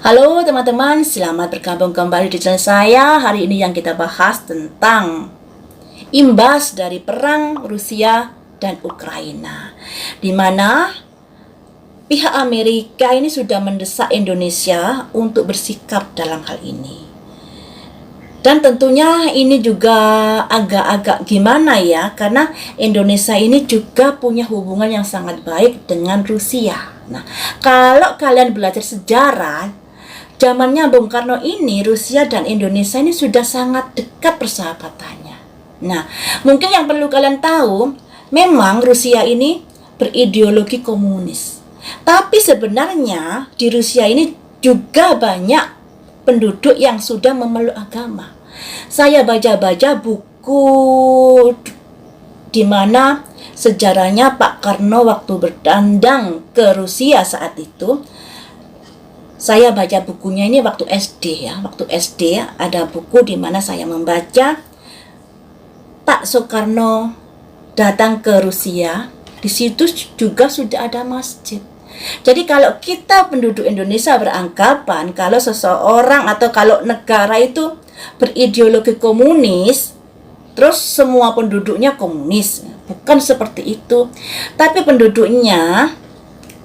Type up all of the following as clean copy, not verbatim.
Halo teman-teman, selamat bergabung kembali di channel saya. Hari ini yang kita bahas tentang imbas dari perang Rusia dan Ukraina, di mana pihak Amerika ini sudah mendesak Indonesia untuk bersikap dalam hal ini. Dan tentunya ini juga agak-agak gimana ya, karena Indonesia ini juga punya hubungan yang sangat baik dengan Rusia. Nah, kalau kalian belajar sejarah, zamannya Bung Karno ini, Rusia dan Indonesia ini sudah sangat dekat persahabatannya. Nah, mungkin yang perlu kalian tahu, memang Rusia ini berideologi komunis. Tapi sebenarnya di Rusia ini juga banyak penduduk yang sudah memeluk agama. Saya baca-baca buku di mana sejarahnya Pak Karno waktu bertandang ke Rusia saat itu. Saya baca bukunya ini waktu SD ya. Waktu SD ada buku di mana saya membaca Pak Soekarno datang ke Rusia. Di situ juga sudah ada masjid. Jadi kalau kita penduduk Indonesia beranggapan kalau seseorang atau kalau negara itu berideologi komunis, terus semua penduduknya komunis. Bukan seperti itu. Tapi penduduknya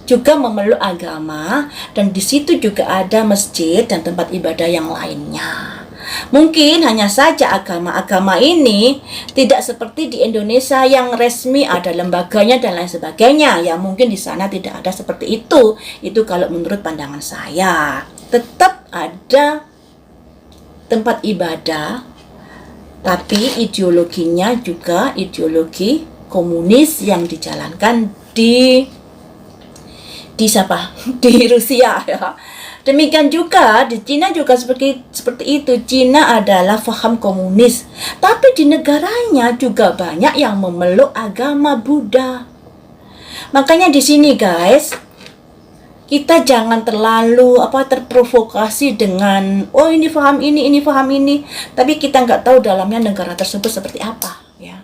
juga memeluk agama, dan di situ juga ada masjid dan tempat ibadah yang lainnya. Mungkin hanya saja agama-agama ini tidak seperti di Indonesia yang resmi ada lembaganya dan lain sebagainya. Ya mungkin di sana tidak ada seperti itu. Itu kalau menurut pandangan saya. Tetap ada tempat ibadah, tapi ideologinya juga ideologi komunis yang dijalankan di Rusia ya. Demikian juga di Cina juga seperti itu. Cina adalah paham komunis, tapi di negaranya juga banyak yang memeluk agama Buddha. Makanya di sini guys, kita jangan terlalu terprovokasi dengan ini paham ini paham ini, tapi kita nggak tahu dalamnya negara tersebut seperti apa ya.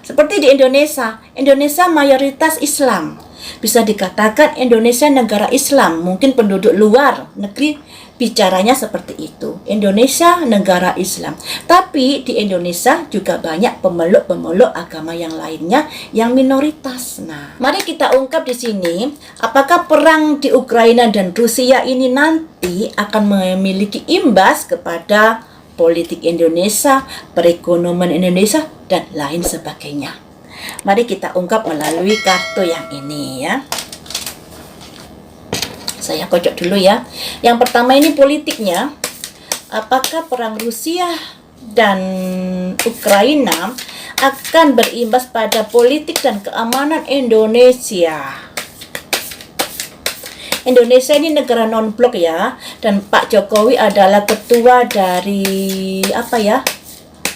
Seperti di Indonesia mayoritas Islam. Bisa dikatakan Indonesia negara Islam. Mungkin penduduk luar negeri bicaranya seperti itu. Indonesia negara Islam. Tapi di Indonesia juga banyak pemeluk-pemeluk agama yang lainnya yang minoritas. Nah, mari kita ungkap di sini, apakah perang di Ukraina dan Rusia ini nanti akan memiliki imbas kepada politik Indonesia, perekonomian Indonesia, dan lain sebagainya. Mari kita ungkap melalui kartu yang ini ya. Saya kocok dulu ya. Yang pertama ini politiknya. Apakah perang Rusia dan Ukraina akan berimbas pada politik dan keamanan Indonesia? Indonesia ini negara non-blok ya, dan Pak Jokowi adalah ketua dari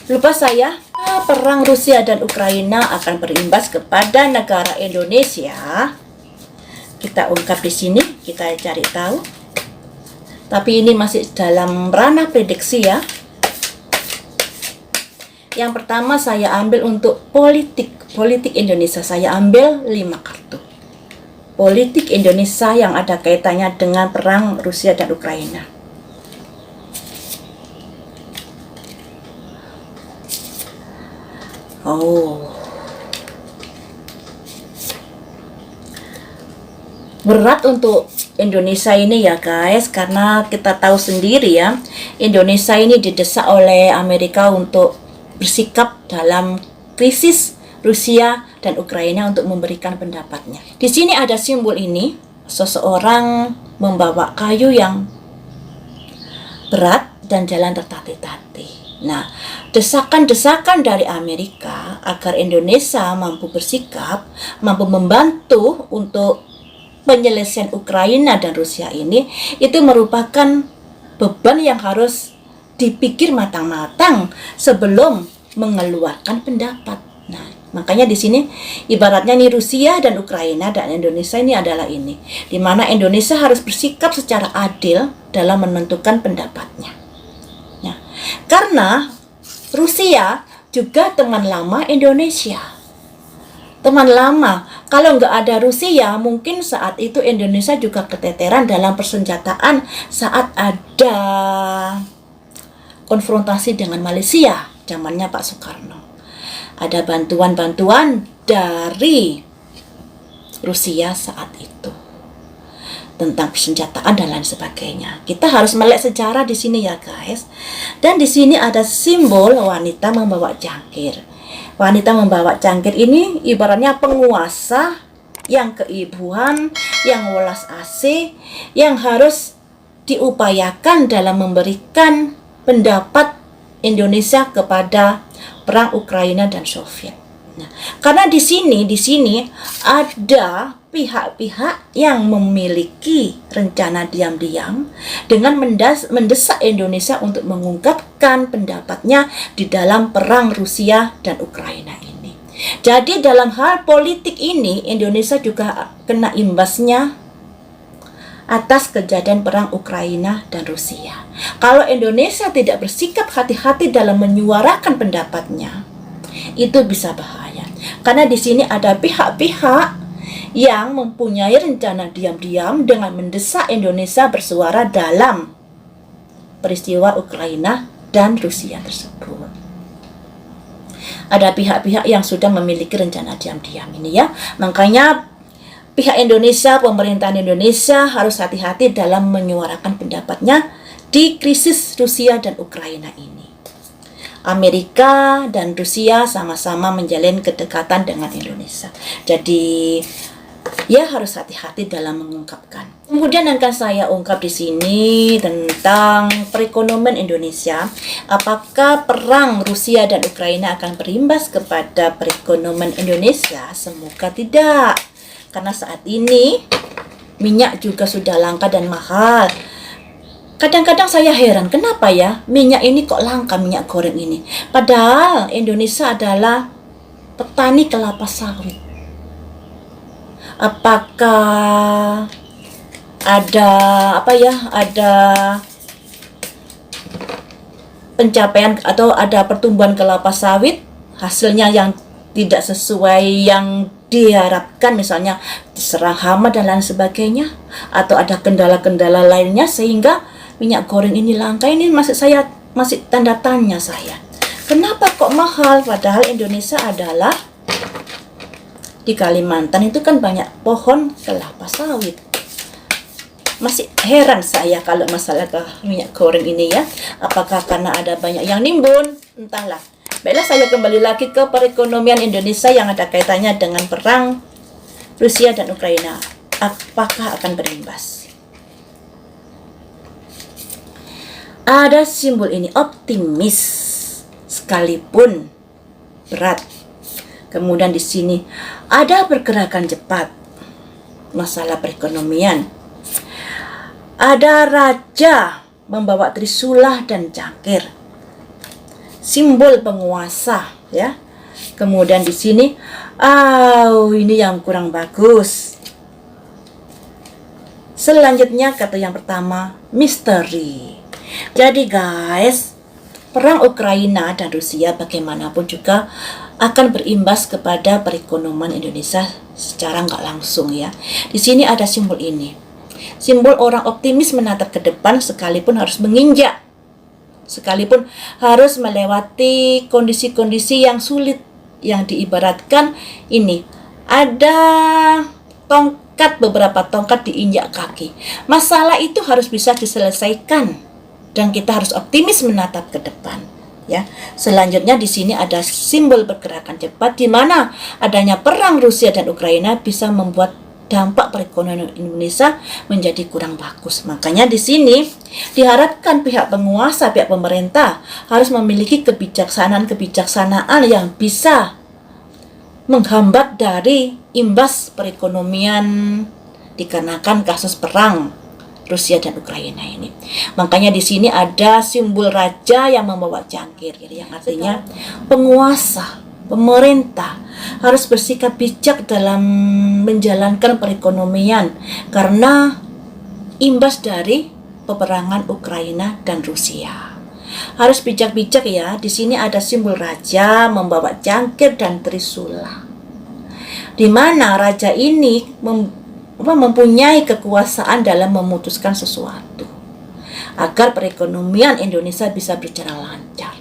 lupa saya. Perang Rusia dan Ukraina akan berimbas kepada negara Indonesia. Kita ungkap di sini, kita cari tahu. Tapi ini masih dalam ranah prediksi ya. Yang pertama saya ambil untuk politik Indonesia. Saya ambil 5 kartu. Politik Indonesia yang ada kaitannya dengan perang Rusia dan Ukraina. Berat untuk Indonesia ini ya guys, karena kita tahu sendiri ya, Indonesia ini didesak oleh Amerika untuk bersikap dalam krisis Rusia dan Ukraina untuk memberikan pendapatnya. Di sini ada simbol ini, seseorang membawa kayu yang berat dan jalan tertatih-tatih. Nah, desakan-desakan dari Amerika agar Indonesia mampu bersikap, mampu membantu untuk penyelesaian Ukraina dan Rusia ini, itu merupakan beban yang harus dipikir matang-matang sebelum mengeluarkan pendapat. Nah, makanya di sini ibaratnya nih Rusia dan Ukraina dan Indonesia ini adalah ini, di mana Indonesia harus bersikap secara adil dalam menentukan pendapatnya. Karena Rusia juga teman lama Indonesia. teman lama. Kalau nggak ada Rusia, mungkin saat itu Indonesia juga keteteran dalam persenjataan saat ada konfrontasi dengan Malaysia zamannya Pak Soekarno. Ada bantuan-bantuan dari Rusia saat itu tentang persenjataan dan lain sebagainya. Kita harus melek sejarah di sini ya guys. Dan di sini ada simbol wanita membawa cangkir. Wanita membawa cangkir ini ibaratnya penguasa yang keibuan, yang welas asih, yang harus diupayakan dalam memberikan pendapat Indonesia kepada perang Ukraina dan Soviet. Nah, karena di sini ada pihak-pihak yang memiliki rencana diam-diam dengan mendesak Indonesia untuk mengungkapkan pendapatnya di dalam perang Rusia dan Ukraina ini. Jadi dalam hal politik ini Indonesia juga kena imbasnya atas kejadian perang Ukraina dan Rusia. Kalau Indonesia tidak bersikap hati-hati dalam menyuarakan pendapatnya, itu bisa bahaya. Karena di sini ada pihak-pihak yang mempunyai rencana diam-diam dengan mendesak Indonesia bersuara dalam peristiwa Ukraina dan Rusia tersebut. Ada pihak-pihak yang sudah memiliki rencana diam-diam ini ya. Makanya pihak Indonesia, pemerintahan Indonesia harus hati-hati dalam menyuarakan pendapatnya di krisis Rusia dan Ukraina ini. Amerika dan Rusia sama-sama menjalin kedekatan dengan Indonesia. Jadi ya harus hati-hati dalam mengungkapkan. Kemudian akan saya ungkap di sini tentang perekonomian Indonesia. Apakah perang Rusia dan Ukraina akan berimbas kepada perekonomian Indonesia? Semoga tidak. Karena saat ini minyak juga sudah langka dan mahal. Kadang-kadang saya heran, kenapa ya minyak ini kok langka, minyak goreng ini. Padahal Indonesia adalah petani kelapa sawit. Apakah ada ada pencapaian atau ada pertumbuhan kelapa sawit hasilnya yang tidak sesuai yang diharapkan, misalnya diserang hama dan lain sebagainya, atau ada kendala-kendala lainnya sehingga minyak goreng ini langka? Ini masih tanda tanya saya. Kenapa kok mahal padahal Indonesia adalah di Kalimantan itu kan banyak pohon kelapa sawit. Masih heran saya kalau masalah minyak goreng ini ya. Apakah karena ada banyak yang nimbun? Entahlah. Baiklah, saya kembali lagi ke perekonomian Indonesia yang ada kaitannya dengan perang Rusia dan Ukraina. Apakah akan berimbas? Ada simbol ini, optimis sekalipun berat. Kemudian di sini ada pergerakan cepat, masalah perekonomian. Ada raja membawa trisula dan cangkir, simbol penguasa ya. Kemudian di sini, ini yang kurang bagus. Selanjutnya kata yang pertama, misteri. Jadi guys, perang Ukraina dan Rusia bagaimanapun juga akan berimbas kepada perekonomian Indonesia secara nggak langsung ya. Di sini ada simbol ini. Simbol orang optimis menatap ke depan sekalipun harus menginjak, sekalipun harus melewati kondisi-kondisi yang sulit, yang diibaratkan ini ada beberapa tongkat diinjak kaki. Masalah itu harus bisa diselesaikan dan kita harus optimis menatap ke depan ya. Selanjutnya di sini ada simbol pergerakan cepat, di mana adanya perang Rusia dan Ukraina bisa membuat dampak perekonomian Indonesia menjadi kurang bagus. Makanya di sini diharapkan pihak penguasa, pihak pemerintah harus memiliki kebijaksanaan yang bisa menghambat dari imbas perekonomian dikarenakan kasus perang Rusia dan Ukraina ini. Makanya di sini ada simbol raja yang membawa cangkir, yang artinya penguasa, pemerintah harus bersikap bijak dalam menjalankan perekonomian karena imbas dari peperangan Ukraina dan Rusia. Harus bijak-bijak ya. Di sini ada simbol raja membawa cangkir dan trisula. di mana raja ini mempunyai kekuasaan dalam memutuskan sesuatu agar perekonomian Indonesia bisa berjalan lancar.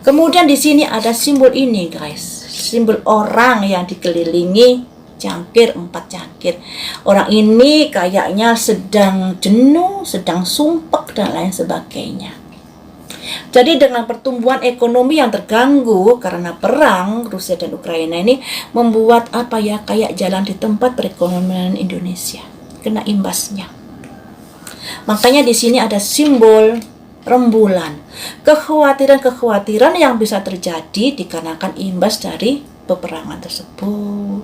Kemudian di sini ada simbol ini, guys, simbol orang yang dikelilingi cangkir, 4 cangkir. Orang ini kayaknya sedang jenuh, sedang sumpek dan lain sebagainya. Jadi dengan pertumbuhan ekonomi yang terganggu karena perang Rusia dan Ukraina ini membuat kayak jalan di tempat perekonomian Indonesia kena imbasnya. Makanya di sini ada simbol rembulan. Kekhawatiran yang bisa terjadi dikarenakan imbas dari peperangan tersebut.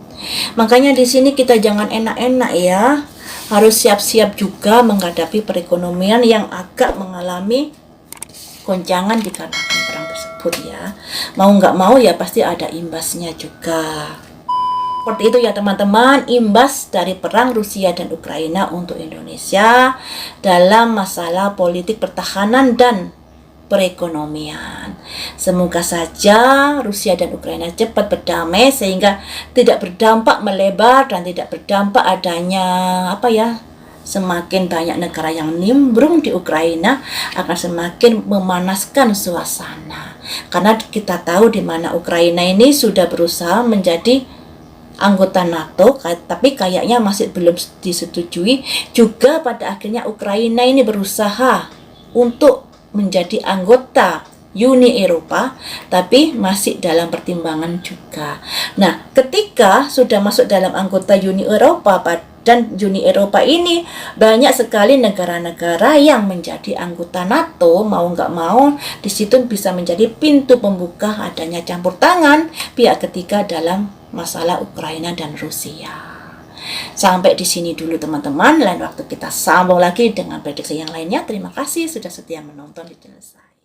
Makanya di sini kita jangan enak-enak ya. Harus siap-siap juga menghadapi perekonomian yang agak mengalami goncangan dikarenakan perang tersebut ya. Mau nggak mau ya pasti ada imbasnya juga. Seperti itu ya teman-teman, imbas dari perang Rusia dan Ukraina untuk Indonesia dalam masalah politik pertahanan dan perekonomian. Semoga saja Rusia dan Ukraina cepat berdamai sehingga tidak berdampak melebar dan tidak berdampak adanya semakin banyak negara yang nimbrung di Ukraina akan semakin memanaskan suasana. Karena kita tahu di mana Ukraina ini sudah berusaha menjadi anggota NATO, tapi kayaknya masih belum disetujui. Juga pada akhirnya Ukraina ini berusaha untuk menjadi anggota Uni Eropa, tapi masih dalam pertimbangan juga. Nah, ketika sudah masuk dalam anggota Uni Eropa dan Uni Eropa ini banyak sekali negara-negara yang menjadi anggota NATO, mau nggak mau di situ bisa menjadi pintu pembuka adanya campur tangan pihak ketiga dalam masalah Ukraina dan Rusia. Sampai di sini dulu teman-teman, lain waktu kita sambung lagi dengan prediksi yang lainnya. Terima kasih sudah setia menonton di channel saya.